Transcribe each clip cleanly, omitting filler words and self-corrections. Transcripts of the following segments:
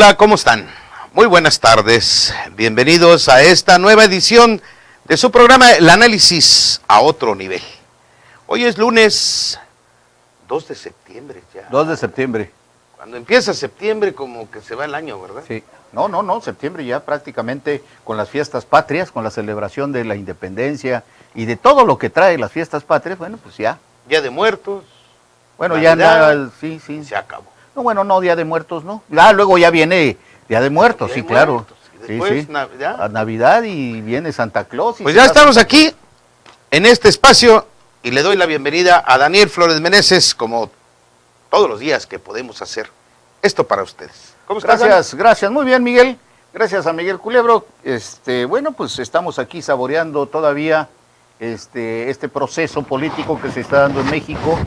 Hola, ¿cómo están? Muy buenas tardes. Bienvenidos a esta nueva edición de su programa El Análisis a Otro Nivel. Hoy es lunes 2 de septiembre ya. 2 de septiembre. Cuando empieza septiembre como que se va el año, ¿verdad? Sí. No, septiembre ya prácticamente con las fiestas patrias, con la celebración de la independencia y de todo lo que trae las fiestas patrias, bueno, pues ya. Día de Muertos. Bueno, Navidad, ya nada, sí. Se acabó. No, bueno, no, Día de Muertos, no. Luego ya viene Día de Muertos, sí, claro. Después, sí. Navidad. A Navidad y viene Santa Claus. Y pues ya estamos aquí en este espacio y le doy la bienvenida a Daniel Flores Meneses, como todos los días que podemos hacer esto para ustedes. ¿Cómo estás? Gracias, muy bien, Miguel. Gracias a Miguel Culebro. Bueno, pues estamos aquí saboreando todavía este proceso político que se está dando en México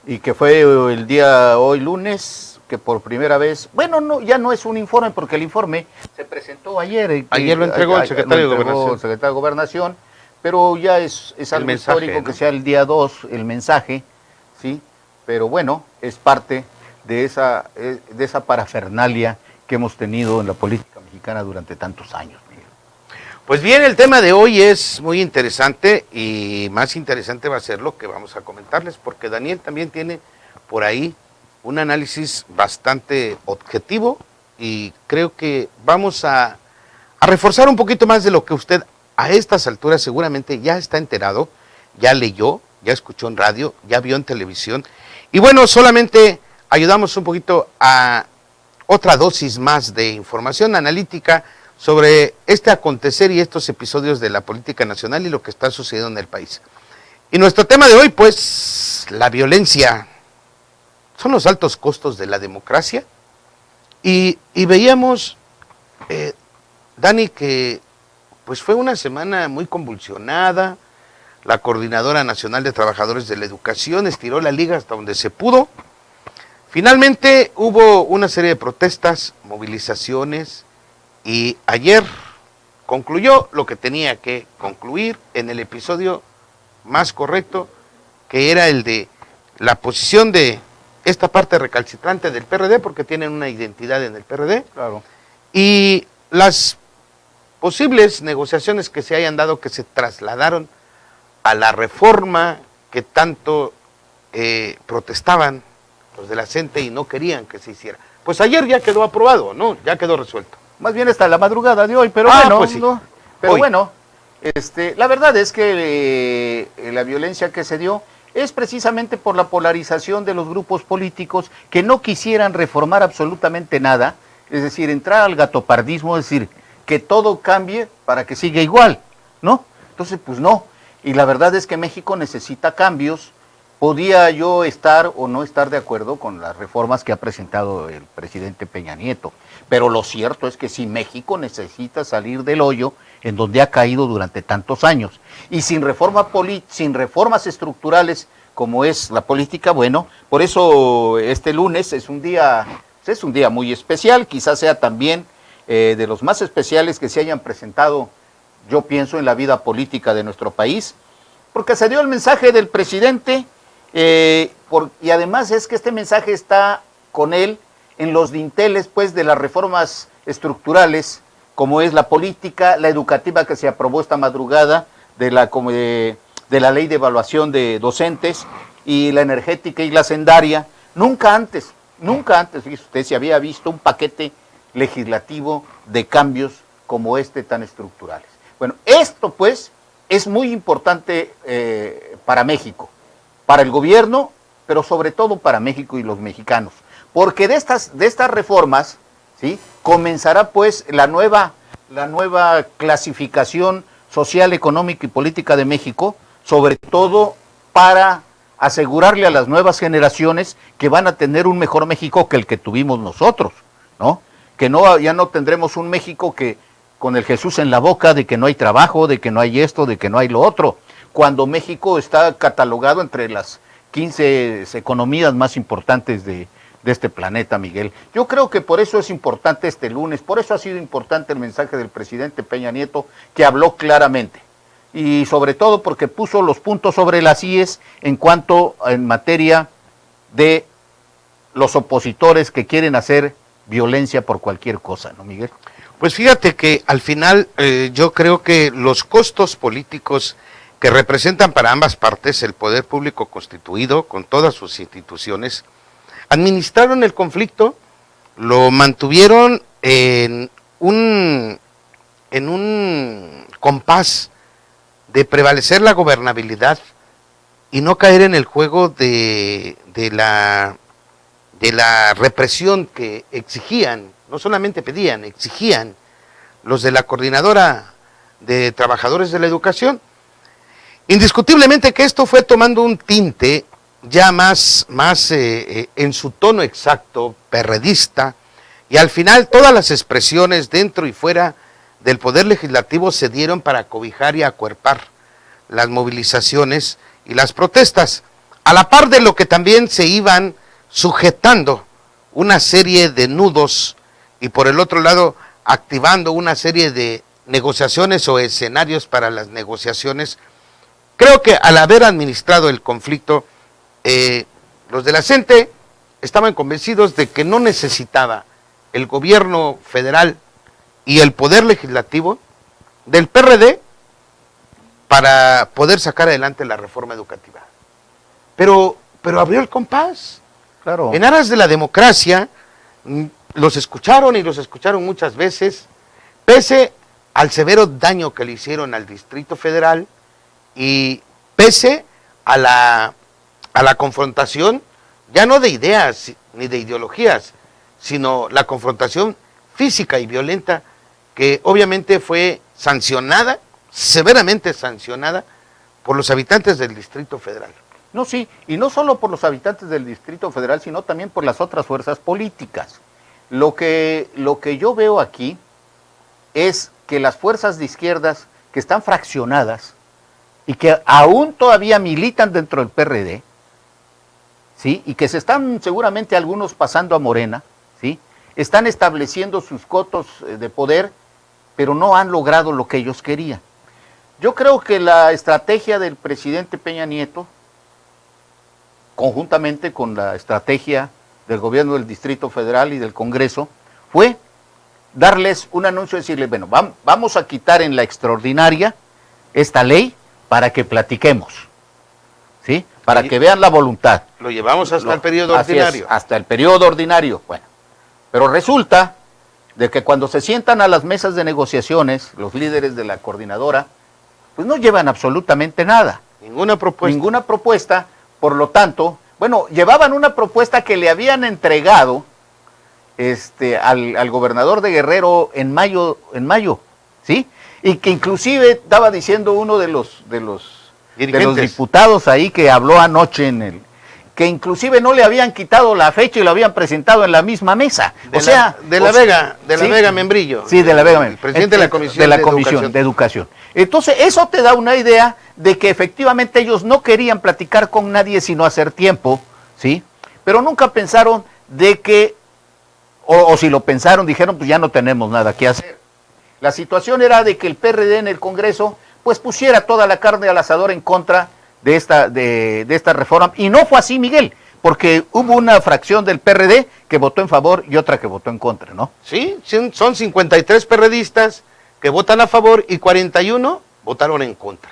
y que fue el día hoy lunes, que por primera vez, bueno, no, ya no es un informe porque el informe se presentó ayer. Ayer lo entregó el secretario de Gobernación. El secretario de Gobernación, pero ya es algo mensaje, histórico, ¿no? Que sea el día 2 el mensaje, ¿sí? Pero bueno, es parte de esa parafernalia que hemos tenido en la política mexicana durante tantos años, Miguel. Pues bien, el tema de hoy es muy interesante y más interesante va a ser lo que vamos a comentarles, porque Daniel también tiene por ahí un análisis bastante objetivo y creo que vamos a reforzar un poquito más de lo que usted a estas alturas seguramente ya está enterado, ya leyó, ya escuchó en radio, ya vio en televisión. Y bueno, solamente ayudamos un poquito a otra dosis más de información analítica sobre este acontecer y estos episodios de la política nacional y lo que está sucediendo en el país. Y nuestro tema de hoy, pues, la violencia. Son los altos costos de la democracia. Y veíamos, Dani, que pues fue una semana muy convulsionada. La Coordinadora Nacional de Trabajadores de la Educación estiró la liga hasta donde se pudo. Finalmente hubo una serie de protestas, movilizaciones, y ayer concluyó lo que tenía que concluir en el episodio más correcto, que era el de la posición de esta parte recalcitrante del PRD, porque tienen una identidad en el PRD, claro, y las posibles negociaciones que se hayan dado, que se trasladaron a la reforma que tanto protestaban los de la CENTE y no querían que se hiciera. Pues ayer ya quedó aprobado, ¿no? Ya quedó resuelto. Más bien hasta la madrugada de hoy, pero bueno, pues sí. No, pero hoy. Bueno, la verdad es que la violencia que se dio es precisamente por la polarización de los grupos políticos que no quisieran reformar absolutamente nada, es decir, entrar al gatopardismo, es decir, que todo cambie para que siga igual, ¿no? Entonces, pues no. Y la verdad es que México necesita cambios. Podía yo estar o no estar de acuerdo con las reformas que ha presentado el presidente Peña Nieto, pero lo cierto es que sí, México necesita salir del hoyo en donde ha caído durante tantos años. Y sin reformas estructurales como es la política, bueno, por eso este lunes es un día muy especial, quizás sea también de los más especiales que se hayan presentado, yo pienso, en la vida política de nuestro país, porque se dio el mensaje del presidente. Y además es que este mensaje está con él en los dinteles, pues, de las reformas estructurales, como es la política, la educativa que se aprobó esta madrugada, de la ley de evaluación de docentes, y la energética y la hacendaria. Nunca antes, fíjese usted, se había visto un paquete legislativo de cambios como este tan estructurales. Bueno, esto, pues, es muy importante para México, para el gobierno, pero sobre todo para México y los mexicanos, porque de estas reformas, ¿sí?, comenzará pues la nueva clasificación social, económica y política de México, sobre todo para asegurarle a las nuevas generaciones que van a tener un mejor México que el que tuvimos nosotros, ¿no? Que ya no tendremos un México que con el Jesús en la boca de que no hay trabajo, de que no hay esto, de que no hay lo otro, cuando México está catalogado entre las 15 economías más importantes de este planeta, Miguel. Yo creo que por eso es importante este lunes, por eso ha sido importante el mensaje del presidente Peña Nieto, que habló claramente, y sobre todo porque puso los puntos sobre las íes en materia de los opositores que quieren hacer violencia por cualquier cosa, ¿no, Miguel? Pues fíjate que al final yo creo que los costos políticos que representan para ambas partes el poder público constituido con todas sus instituciones, administraron el conflicto, lo mantuvieron en un compás de prevalecer la gobernabilidad y no caer en el juego de la represión que exigían, no solamente pedían, exigían los de la Coordinadora de Trabajadores de la Educación. Indiscutiblemente que esto fue tomando un tinte ya más en su tono exacto, perredista, y al final todas las expresiones dentro y fuera del Poder Legislativo se dieron para cobijar y acuerpar las movilizaciones y las protestas, a la par de lo que también se iban sujetando una serie de nudos y por el otro lado activando una serie de negociaciones o escenarios para las negociaciones. Creo que al haber administrado el conflicto, los de la CENTE estaban convencidos de que no necesitaba el gobierno federal y el poder legislativo del PRD para poder sacar adelante la reforma educativa. Pero abrió el compás. Claro. En aras de la democracia, los escucharon y los escucharon muchas veces, pese al severo daño que le hicieron al Distrito Federal y pese a la confrontación, ya no de ideas ni de ideologías, sino la confrontación física y violenta que obviamente fue sancionada, severamente sancionada, por los habitantes del Distrito Federal. No, sí, y no solo por los habitantes del Distrito Federal, sino también por las otras fuerzas políticas. Lo que yo veo aquí es que las fuerzas de izquierdas que están fraccionadas y que aún todavía militan dentro del PRD, ¿sí? Y que se están seguramente algunos pasando a Morena, ¿sí? Están estableciendo sus cotos de poder, pero no han logrado lo que ellos querían. Yo creo que la estrategia del presidente Peña Nieto, conjuntamente con la estrategia del gobierno del Distrito Federal y del Congreso, fue darles un anuncio, decirles, bueno, vamos a quitar en la extraordinaria esta ley para que platiquemos, ¿sí? Para que vean la voluntad. Lo llevamos hasta el periodo ordinario. Hasta el periodo ordinario, bueno. Pero resulta de que cuando se sientan a las mesas de negociaciones, los líderes de la coordinadora, pues no llevan absolutamente nada. Ninguna propuesta. Ninguna propuesta, por lo tanto, bueno, llevaban una propuesta que le habían entregado al gobernador de Guerrero en mayo, ¿sí? Y que inclusive estaba diciendo uno de los diputados ahí que habló anoche que inclusive no le habían quitado la fecha y lo habían presentado en la misma mesa. De la Vega Membrillo. Sí, de la Vega Membrillo. Presidente de la Comisión de Educación. Entonces, eso te da una idea de que efectivamente ellos no querían platicar con nadie sino hacer tiempo, ¿sí? Pero nunca pensaron de que, o si lo pensaron, dijeron, pues ya no tenemos nada que hacer. La situación era de que el PRD en el Congreso, pues pusiera toda la carne al asador en contra de esta reforma, y no fue así, Miguel, porque hubo una fracción del PRD que votó en favor y otra que votó en contra, ¿no? Sí, son 53 perredistas que votan a favor y 41 votaron en contra.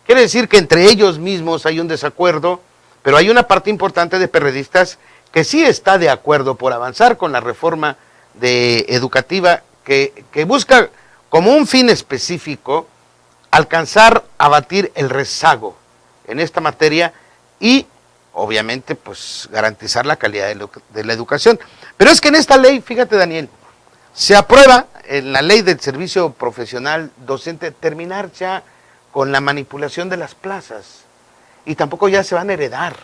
Quiere decir que entre ellos mismos hay un desacuerdo, pero hay una parte importante de perredistas que sí está de acuerdo por avanzar con la reforma educativa que busca como un fin específico alcanzar a batir el rezago en esta materia y obviamente pues garantizar la calidad de la educación. Pero es que en esta ley, fíjate Daniel, se aprueba en la ley del servicio profesional docente terminar ya con la manipulación de las plazas y tampoco ya se van a heredar,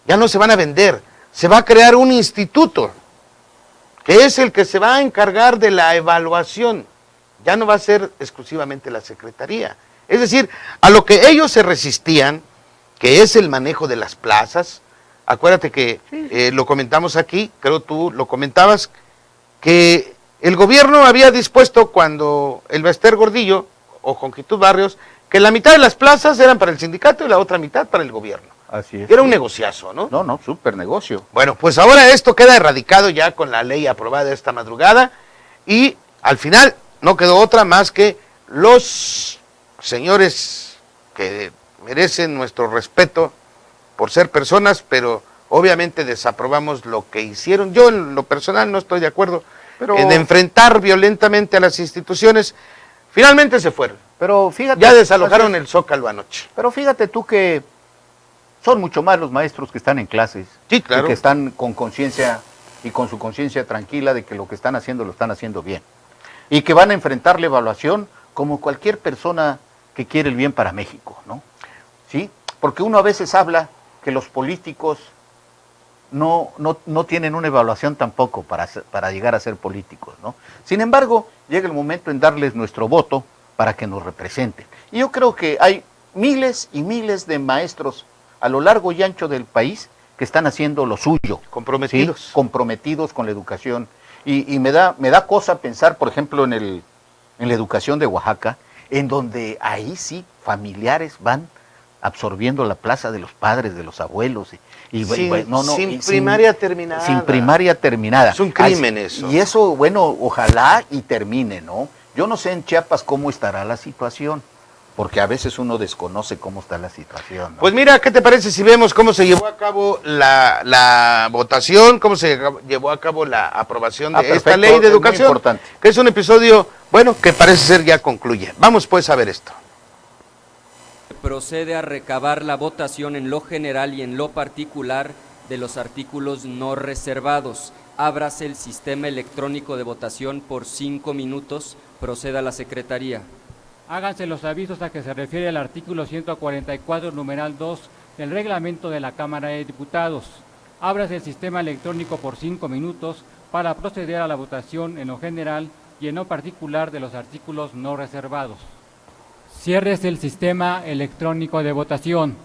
ya no se van a vender, se va a crear un instituto que es el que se va a encargar de la evaluación, ya no va a ser exclusivamente la Secretaría. Es decir, a lo que ellos se resistían, que es el manejo de las plazas, acuérdate que lo comentamos aquí, creo tú lo comentabas, que el gobierno había dispuesto cuando el Bester Gordillo o Conquitud Barrios, que la mitad de las plazas eran para el sindicato y la otra mitad para el gobierno. Así es. Era un negociazo, ¿no? No, súper negocio. Bueno, pues ahora esto queda erradicado ya con la ley aprobada esta madrugada y al final no quedó otra más que los señores que merecen nuestro respeto por ser personas, pero obviamente desaprobamos lo que hicieron. Yo en lo personal no estoy de acuerdo en enfrentar violentamente a las instituciones. Finalmente se fueron. Pero fíjate, ya desalojaron el Zócalo anoche. Pero fíjate tú que son mucho más los maestros que están en clases. Sí, claro. Y que están con conciencia y con su conciencia tranquila de que lo que están haciendo lo están haciendo bien. Y que van a enfrentar la evaluación como cualquier persona que quiere el bien para México, ¿no? ¿Sí? Porque uno a veces habla que los políticos no tienen una evaluación tampoco para llegar a ser políticos, ¿no? Sin embargo, llega el momento en darles nuestro voto para que nos representen. Y yo creo que hay miles y miles de maestros a lo largo y ancho del país que están haciendo lo suyo. Comprometidos. ¿Sí? Comprometidos con la educación. Y me da cosa pensar, por ejemplo, en la educación de Oaxaca, en donde ahí sí familiares van absorbiendo la plaza de los padres, de los abuelos. Sin primaria terminada. Sin primaria terminada. Es un crimen eso. Y eso, bueno, ojalá y termine, ¿no? Yo no sé en Chiapas cómo estará la situación, porque a veces uno desconoce cómo está la situación, ¿no? Pues mira, ¿qué te parece si vemos cómo se llevó a cabo la votación, cómo se llevó a cabo la aprobación de esta ley de educación? Muy importante. Que es un episodio, bueno, que parece ser ya concluye. Vamos pues a ver esto. Procede a recabar la votación en lo general y en lo particular de los artículos no reservados. Ábrase el sistema electrónico de votación por 5 minutos. Proceda a la Secretaría. Háganse los avisos a que se refiere el artículo 144, numeral 2 del reglamento de la Cámara de Diputados. Ábrase el sistema electrónico por 5 minutos para proceder a la votación en lo general y en lo particular de los artículos no reservados. Ciérrese el sistema electrónico de votación.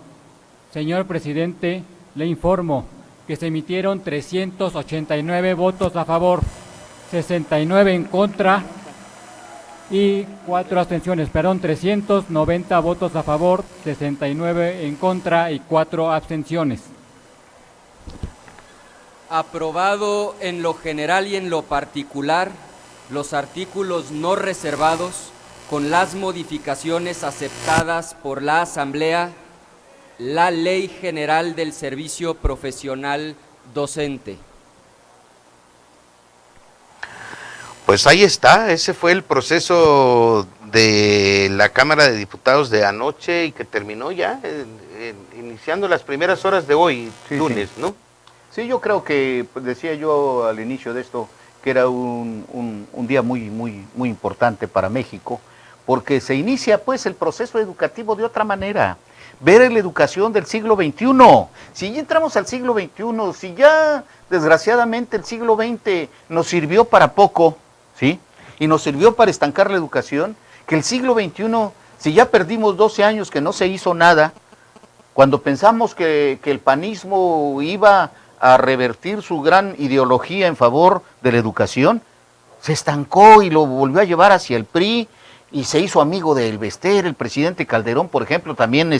Señor presidente, le informo que se emitieron 389 votos a favor, 69 en contra y 4 abstenciones. 390 votos a favor, 69 en contra y 4 abstenciones. Aprobado en lo general y en lo particular los artículos no reservados con las modificaciones aceptadas por la Asamblea, la Ley General del Servicio Profesional Docente. Pues ahí está, ese fue el proceso de la Cámara de Diputados de anoche y que terminó ya iniciando las primeras horas de hoy, lunes, ¿no? Sí, yo creo que, pues, decía yo al inicio de esto, que era un día muy importante para México, porque se inicia pues el proceso educativo de otra manera, ver la educación del siglo XXI. Si ya entramos al siglo XXI, si ya desgraciadamente el siglo XX nos sirvió para poco, ¿sí? Y nos sirvió para estancar la educación, que el siglo XXI, si ya perdimos 12 años que no se hizo nada, cuando pensamos que el panismo iba a revertir su gran ideología en favor de la educación, se estancó y lo volvió a llevar hacia el PRI, y se hizo amigo de Elbester, el presidente Calderón, por ejemplo, también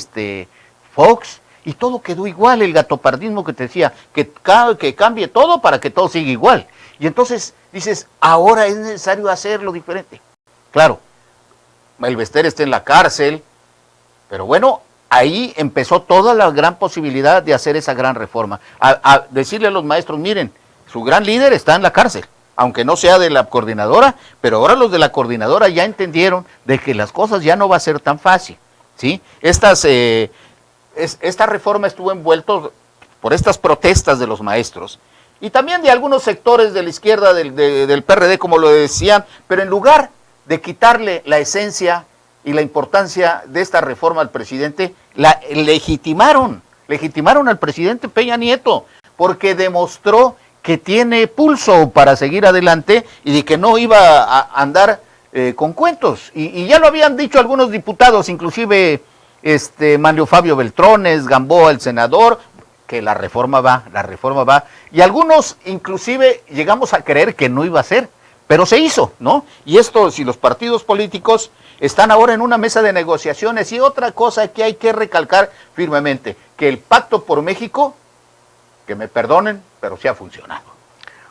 Fox, y todo quedó igual, el gatopardismo que te decía, que cambie todo para que todo siga igual. Y entonces dices, ahora es necesario hacerlo diferente. Claro, Elbester está en la cárcel, pero bueno, ahí empezó toda la gran posibilidad de hacer esa gran reforma. A decirle a los maestros, miren, su gran líder está en la cárcel, aunque no sea de la coordinadora, pero ahora los de la coordinadora ya entendieron de que las cosas ya no va a ser tan fácil, ¿sí? Esta reforma estuvo envuelta por estas protestas de los maestros y también de algunos sectores de la izquierda del PRD, como lo decían, pero en lugar de quitarle la esencia y la importancia de esta reforma al presidente, la legitimaron al presidente Peña Nieto, porque demostró que tiene pulso para seguir adelante y de que no iba a andar con cuentos. Y ya lo habían dicho algunos diputados, inclusive Manlio Fabio Beltrones, Gamboa, el senador, que la reforma va. Y algunos inclusive llegamos a creer que no iba a ser, pero se hizo, ¿no? Y esto, si los partidos políticos están ahora en una mesa de negociaciones, y otra cosa que hay que recalcar firmemente, que el Pacto por México, que me perdonen, pero sí ha funcionado.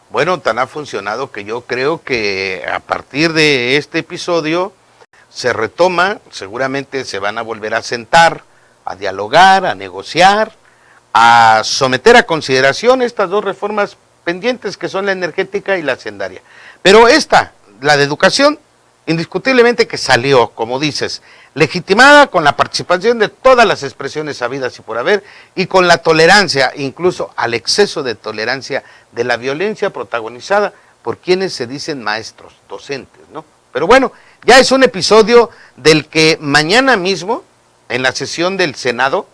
Bueno, tan ha funcionado que yo creo que a partir de este episodio se retoma, seguramente se van a volver a sentar, a dialogar, a negociar, a someter a consideración estas dos reformas pendientes que son la energética y la hacendaria. Pero esta, la de educación, indiscutiblemente que salió, como dices, legitimada con la participación de todas las expresiones habidas y por haber, y con la tolerancia, incluso al exceso de tolerancia de la violencia protagonizada por quienes se dicen maestros, docentes, ¿no? Pero bueno, ya es un episodio del que mañana mismo, en la sesión del Senado,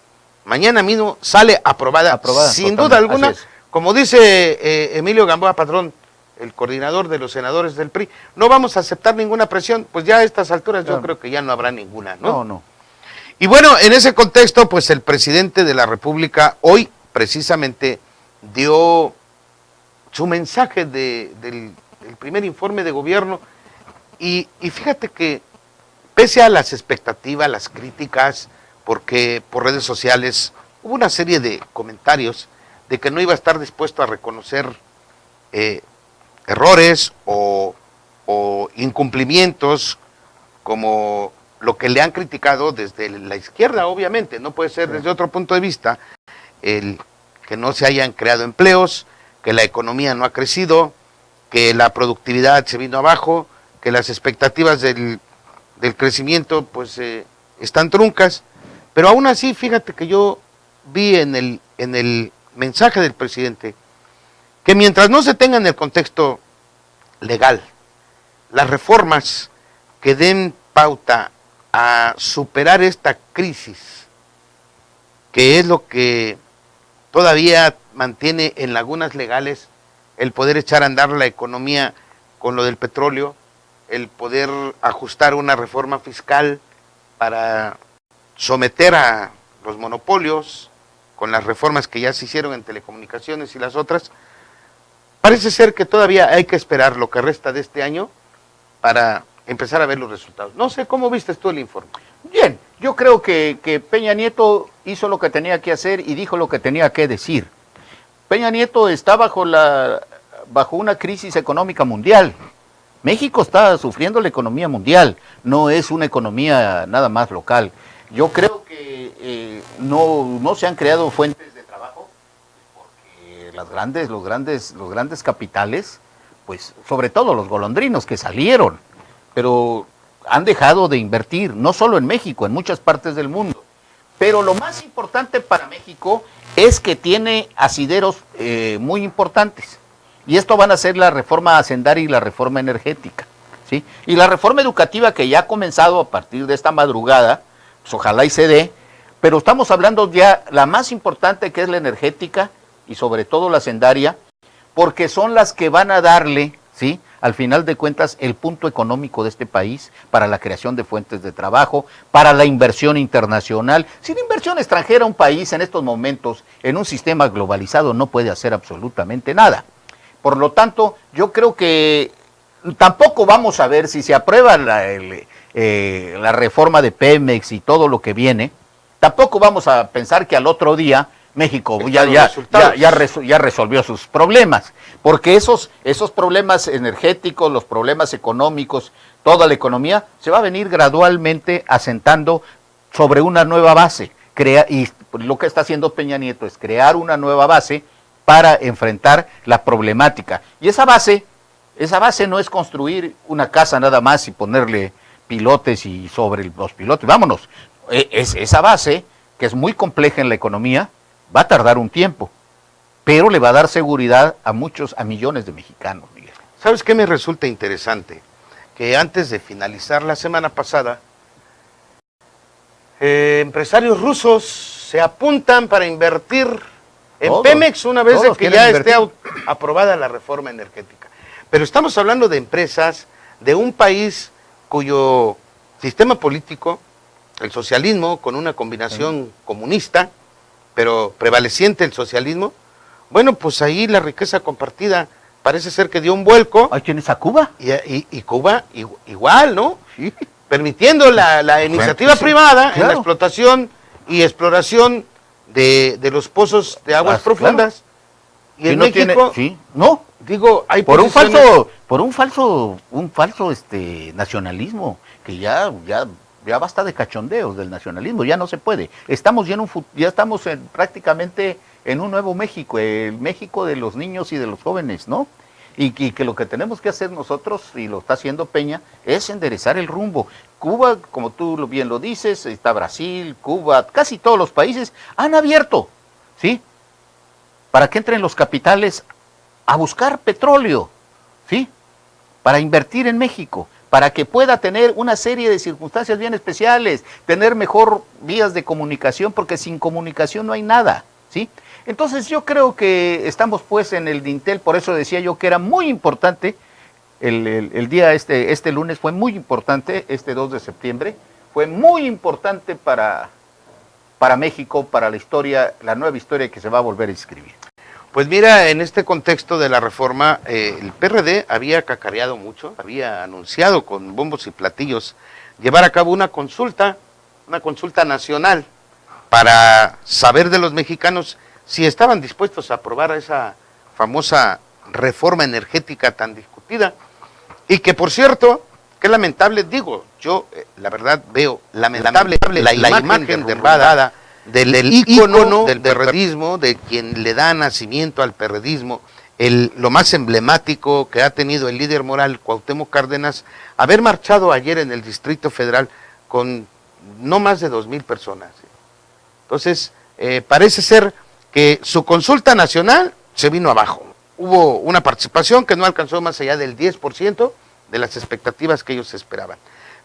mañana mismo sale aprobada sin duda alguna, como dice Emilio Gamboa Padrón, el coordinador de los senadores del PRI, no vamos a aceptar ninguna presión, pues ya a estas alturas yo creo que ya no habrá ninguna, ¿no? No. Y bueno, en ese contexto, pues el presidente de la República hoy precisamente dio su mensaje del primer informe de gobierno y fíjate que pese a las expectativas, las críticas, porque por redes sociales hubo una serie de comentarios de que no iba a estar dispuesto a reconocer errores o incumplimientos como lo que le han criticado desde la izquierda, obviamente, no puede ser desde otro punto de vista, el que no se hayan creado empleos, que la economía no ha crecido, que la productividad se vino abajo, que las expectativas del crecimiento pues están truncas, pero aún así, fíjate que yo vi en el mensaje del presidente que mientras no se tenga en el contexto legal las reformas que den pauta a superar esta crisis, que es lo que todavía mantiene en lagunas legales el poder echar a andar la economía con lo del petróleo, el poder ajustar una reforma fiscal para someter a los monopolios con las reformas que ya se hicieron en telecomunicaciones y las otras. Parece ser que todavía hay que esperar lo que resta de este año para empezar a ver los resultados. No sé, ¿cómo viste tú el informe? Bien, yo creo que Peña Nieto hizo lo que tenía que hacer y dijo lo que tenía que decir. Peña Nieto está bajo una crisis económica mundial. México está sufriendo la economía mundial, no es una economía nada más local. Yo creo que no se han creado fuentes de trabajo porque los grandes capitales, pues sobre todo los golondrinos que salieron, pero han dejado de invertir, no solo en México, en muchas partes del mundo. Pero lo más importante para México es que tiene asideros muy importantes. Y esto van a ser la reforma hacendaria y la reforma energética, ¿sí? Y la reforma educativa que ya ha comenzado a partir de esta madrugada, pues ojalá y se dé, pero estamos hablando ya la más importante, que es la energética y sobre todo la hacendaria, porque son las que van a darle, ¿sí?, al final de cuentas, el punto económico de este país para la creación de fuentes de trabajo, para la inversión internacional. Sin inversión extranjera, un país en estos momentos, en un sistema globalizado, no puede hacer absolutamente nada. Por lo tanto, yo creo que tampoco vamos a ver si se aprueba la reforma de Pemex y todo lo que viene, tampoco vamos a pensar que al otro día México ya resolvió sus problemas, porque esos problemas energéticos, los problemas económicos, toda la economía, se va a venir gradualmente asentando sobre una nueva base. Y lo que está haciendo Peña Nieto es crear una nueva base para enfrentar la problemática. Y esa base no es construir una casa nada más y ponerle pilotes y sobre los pilotes, vámonos. Esa base, que es muy compleja en la economía, va a tardar un tiempo, pero le va a dar seguridad a millones de mexicanos, Miguel. ¿Sabes qué me resulta interesante? Que antes de finalizar la semana pasada, empresarios rusos se apuntan para invertir en Pemex una vez de que ya esté aprobada la reforma energética. Pero estamos hablando de empresas de un país cuyo sistema político, el socialismo, con una combinación comunista, pero prevaleciente el socialismo, bueno, pues ahí la riqueza compartida parece ser que dio un vuelco. ¿Ahí tienes a Cuba? Y Cuba igual, ¿no? Sí. Permitiendo la iniciativa privada en la explotación y exploración de los pozos de aguas Claro. profundas. Y Si en no México, sí, no, digo, hay por un posiciones- falso nacionalismo, que ya basta de cachondeos del nacionalismo, ya no se puede. Estamos prácticamente en un nuevo México, el México de los niños y de los jóvenes, ¿no? Y que lo que tenemos que hacer nosotros, y lo está haciendo Peña, es enderezar el rumbo. Cuba, como tú bien lo dices, está Brasil, Cuba, casi todos los países han abierto, ¿sí? Para que entren los capitales a buscar petróleo, ¿sí? Para invertir en México, para que pueda tener una serie de circunstancias bien especiales, tener mejor vías de comunicación, porque sin comunicación no hay nada, ¿sí? Entonces yo creo que estamos pues en el dintel, por eso decía yo que era muy importante, el día este lunes fue muy importante, este 2 de septiembre, fue muy importante para México, para la historia, la nueva historia que se va a volver a escribir. Pues mira, en este contexto de la reforma, el PRD había cacareado mucho, había anunciado con bombos y platillos llevar a cabo una consulta nacional para saber de los mexicanos si estaban dispuestos a aprobar esa famosa reforma energética tan discutida. Y que, por cierto, qué lamentable, digo, yo la verdad veo lamentable la imagen derrumbada del ícono del perredismo, de quien le da nacimiento al perredismo, lo más emblemático que ha tenido el líder moral Cuauhtémoc Cárdenas, haber marchado ayer en el Distrito Federal con no más de 2,000 personas. Entonces, parece ser que su consulta nacional se vino abajo. Hubo una participación que no alcanzó más allá del 10% de las expectativas que ellos esperaban.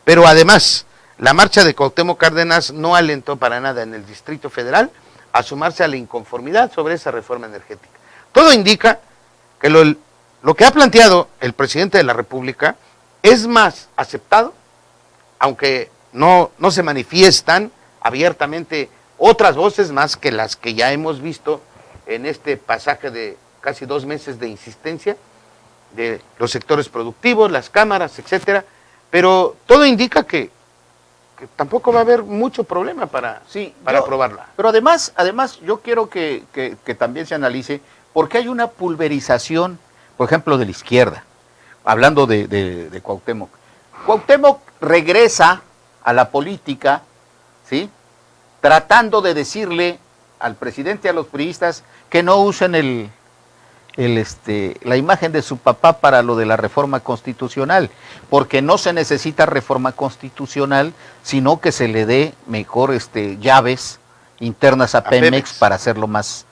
Pero además, la marcha de Cuauhtémoc Cárdenas no alentó para nada en el Distrito Federal a sumarse a la inconformidad sobre esa reforma energética. Todo indica que lo que ha planteado el presidente de la República es más aceptado, aunque no se manifiestan abiertamente otras voces más que las que ya hemos visto en este pasaje de casi 2 meses de insistencia de los sectores productivos, las cámaras, etcétera, pero todo indica que tampoco va a haber mucho problema para aprobarla. Pero además yo quiero que también se analice por qué hay una pulverización, por ejemplo, de la izquierda, hablando de Cuauhtémoc. Cuauhtémoc regresa a la política, ¿sí?, tratando de decirle al presidente y a los priistas que no usen la imagen de su papá para lo de la reforma constitucional, porque no se necesita reforma constitucional, sino que se le dé mejor llaves internas a Pemex para hacerlo más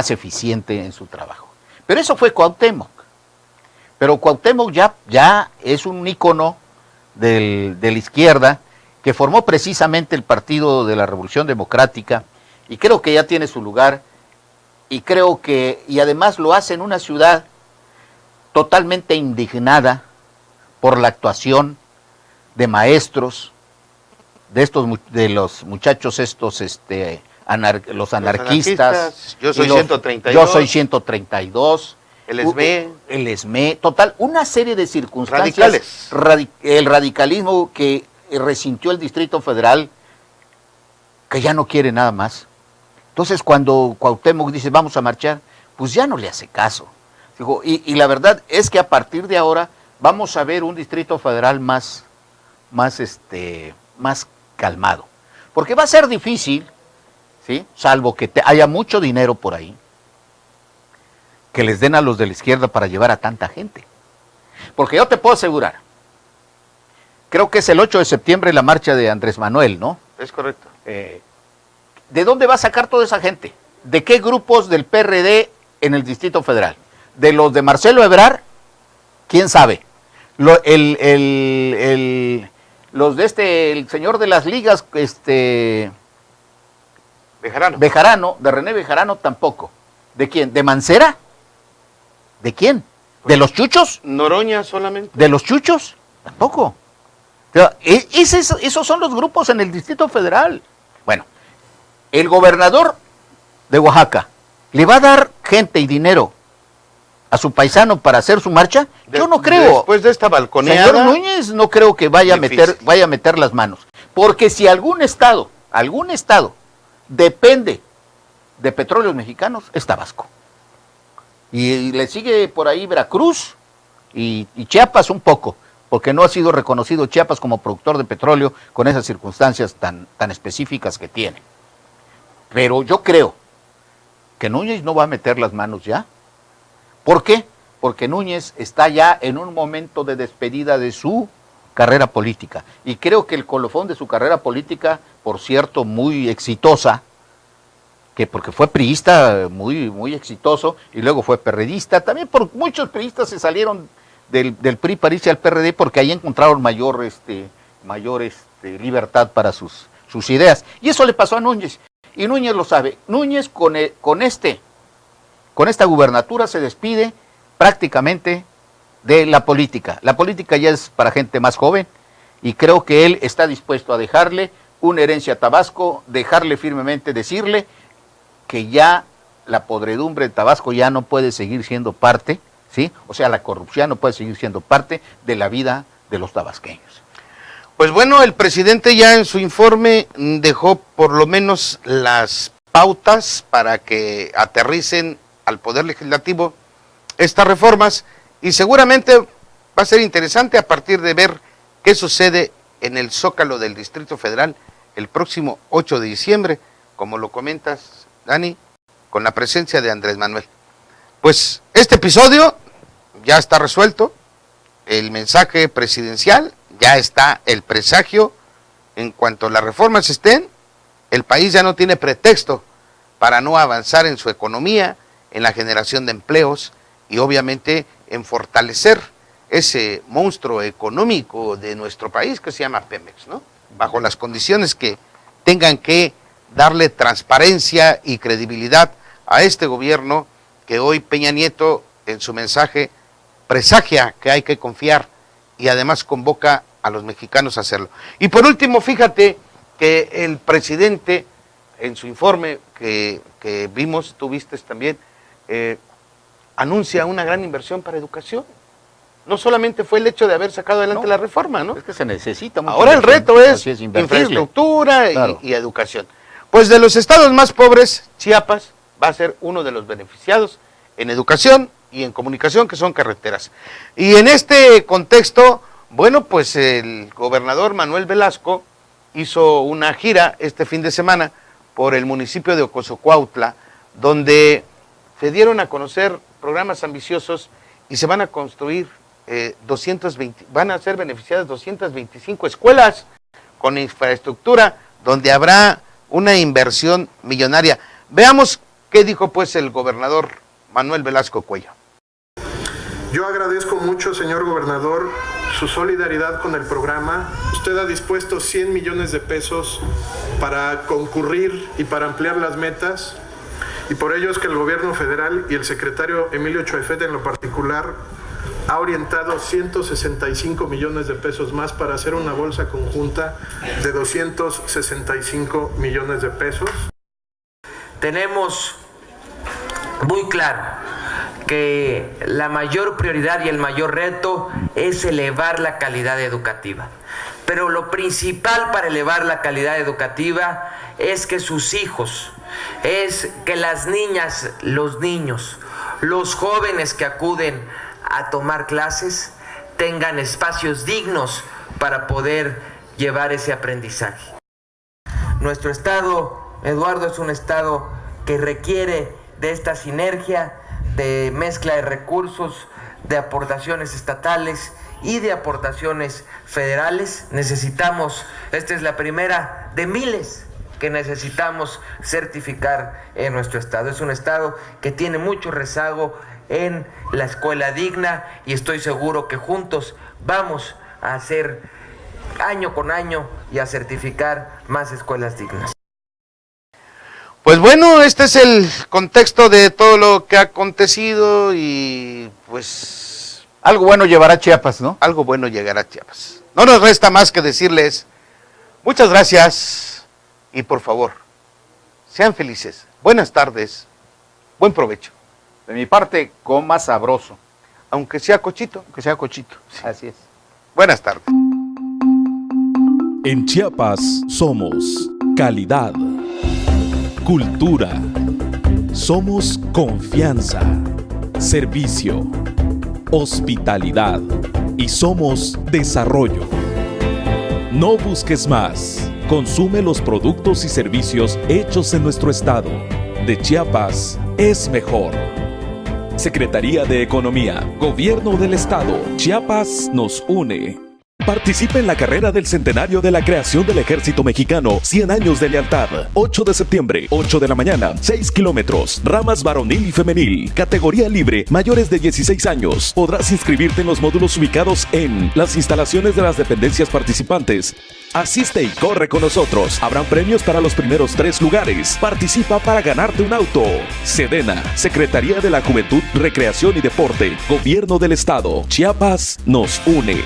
eficiente en su trabajo. Pero eso fue Cuauhtémoc. Pero Cuauhtémoc ya es un ícono de la izquierda, que formó precisamente el Partido de la Revolución Democrática, y creo que ya tiene su lugar, y además lo hace en una ciudad totalmente indignada por la actuación de maestros, de los muchachos los anarquistas. Yo soy 132. Yo soy 132. El ESME. El ESME, total, una serie de circunstancias. Radicales. El radicalismo que resintió el Distrito Federal, que ya no quiere nada más. Entonces, cuando Cuauhtémoc dice vamos a marchar, pues ya no le hace caso. Digo, y la verdad es que a partir de ahora vamos a ver un Distrito Federal más calmado. Porque va a ser difícil, ¿sí?, salvo que haya mucho dinero por ahí, que les den a los de la izquierda para llevar a tanta gente. Porque yo te puedo asegurar, creo que es el 8 de septiembre la marcha de Andrés Manuel, ¿no? Es correcto. ¿De dónde va a sacar toda esa gente? ¿De qué grupos del PRD en el Distrito Federal? ¿De los de Marcelo Ebrard? ¿Quién sabe? Los de el señor de las ligas, Bejarano, de René Bejarano tampoco. ¿De quién? ¿De Mancera? ¿De quién? ¿De los chuchos? Noroña solamente. ¿De los chuchos? Tampoco. Esos son los grupos en el Distrito Federal. Bueno, el gobernador de Oaxaca, ¿le va a dar gente y dinero a su paisano para hacer su marcha? Yo no creo. Después de esta balconeada. Señor Núñez, no creo que vaya a meter las manos. Porque si algún estado depende de Petróleos Mexicanos, es Tabasco. Y le sigue por ahí Veracruz y Chiapas un poco, porque no ha sido reconocido Chiapas como productor de petróleo con esas circunstancias tan específicas que tiene. Pero yo creo que Núñez no va a meter las manos ya. ¿Por qué? Porque Núñez está ya en un momento de despedida de su carrera política. Y creo que el colofón de su carrera política, por cierto, muy exitosa, que porque fue priista muy exitoso y luego fue perredista, también por muchos priistas se salieron del PRI para irse al PRD porque ahí encontraron mayor libertad para sus ideas. Y eso le pasó a Núñez. Y Núñez lo sabe. Núñez con esta gubernatura se despide prácticamente de la política. La política ya es para gente más joven y creo que él está dispuesto a dejarle una herencia a Tabasco, dejarle firmemente decirle que ya la podredumbre de Tabasco ya no puede seguir siendo parte, ¿sí? O sea, la corrupción no puede seguir siendo parte de la vida de los tabasqueños. Pues bueno, el presidente ya en su informe dejó por lo menos las pautas para que aterricen al Poder Legislativo estas reformas y seguramente va a ser interesante a partir de ver qué sucede en el Zócalo del Distrito Federal el próximo 8 de diciembre, como lo comentas, Dani, con la presencia de Andrés Manuel. Pues este episodio ya está resuelto, el mensaje presidencial, ya está el presagio, en cuanto las reformas estén, el país ya no tiene pretexto para no avanzar en su economía, en la generación de empleos y obviamente en fortalecer ese monstruo económico de nuestro país que se llama Pemex, ¿no? Bajo las condiciones que tengan que darle transparencia y credibilidad a este gobierno que hoy Peña Nieto en su mensaje presagia que hay que confiar y además convoca a los mexicanos a hacerlo. Y por último, fíjate que el presidente en su informe que vimos, tú viste también, anuncia una gran inversión para educación. No solamente fue el hecho de haber sacado adelante la reforma, ¿no? Es que se necesita mucho. Ahora el reto es invertirle. Infraestructura Claro. y educación. Pues de los estados más pobres, Chiapas va a ser uno de los beneficiados en educación y en comunicación, que son carreteras. Y en este contexto, bueno, pues el gobernador Manuel Velasco hizo una gira este fin de semana por el municipio de Ocosocuautla, donde se dieron a conocer programas ambiciosos y se van a construir 220, van a ser beneficiadas 225 escuelas con infraestructura, donde habrá una inversión millonaria. Veamos qué dijo pues el gobernador Manuel Velasco Cuello. Yo agradezco mucho, señor gobernador, su solidaridad con el programa. Usted ha dispuesto 100 millones de pesos para concurrir y para ampliar las metas, y por ello es que el gobierno federal y el secretario Emilio Choefet en lo particular ha orientado 165 millones de pesos más para hacer una bolsa conjunta de 265 millones de pesos. Tenemos muy claro que la mayor prioridad y el mayor reto es elevar la calidad educativa. Pero lo principal para elevar la calidad educativa es que sus hijos, es que las niñas, los niños, los jóvenes que acuden a tomar clases tengan espacios dignos para poder llevar ese aprendizaje. Nuestro estado, Eduardo, es un estado que requiere de esta sinergia, de mezcla de recursos, de aportaciones estatales y de aportaciones federales. Necesitamos, esta es la primera de miles que necesitamos certificar en nuestro estado. Es un estado que tiene mucho rezago en la escuela digna y estoy seguro que juntos vamos a hacer año con año y a certificar más escuelas dignas. Pues bueno, este es el contexto de todo lo que ha acontecido y pues Algo bueno llevará Chiapas, ¿no? algo bueno llegará a Chiapas. No nos resta más que decirles muchas gracias y por favor, sean felices. Buenas tardes, buen provecho. De mi parte, coma sabroso. Aunque sea cochito. Que sea cochito. Así es. Buenas tardes. En Chiapas somos calidad, cultura. Somos confianza, servicio, hospitalidad y somos desarrollo. No busques más. Consume los productos y servicios hechos en nuestro estado. De Chiapas es mejor. Secretaría de Economía, Gobierno del Estado. Chiapas nos une. Participa en la carrera del centenario de la creación del Ejército Mexicano, 100 años de lealtad. 8 de septiembre, 8 de la mañana, 6 kilómetros, ramas varonil y femenil, categoría libre, mayores de 16 años. Podrás inscribirte en los módulos ubicados en las instalaciones de las dependencias participantes. Asiste y corre con nosotros. Habrán premios para los primeros 3 lugares. Participa para ganarte un auto. Sedena, Secretaría de la Juventud, Recreación y Deporte, Gobierno del Estado. Chiapas nos une.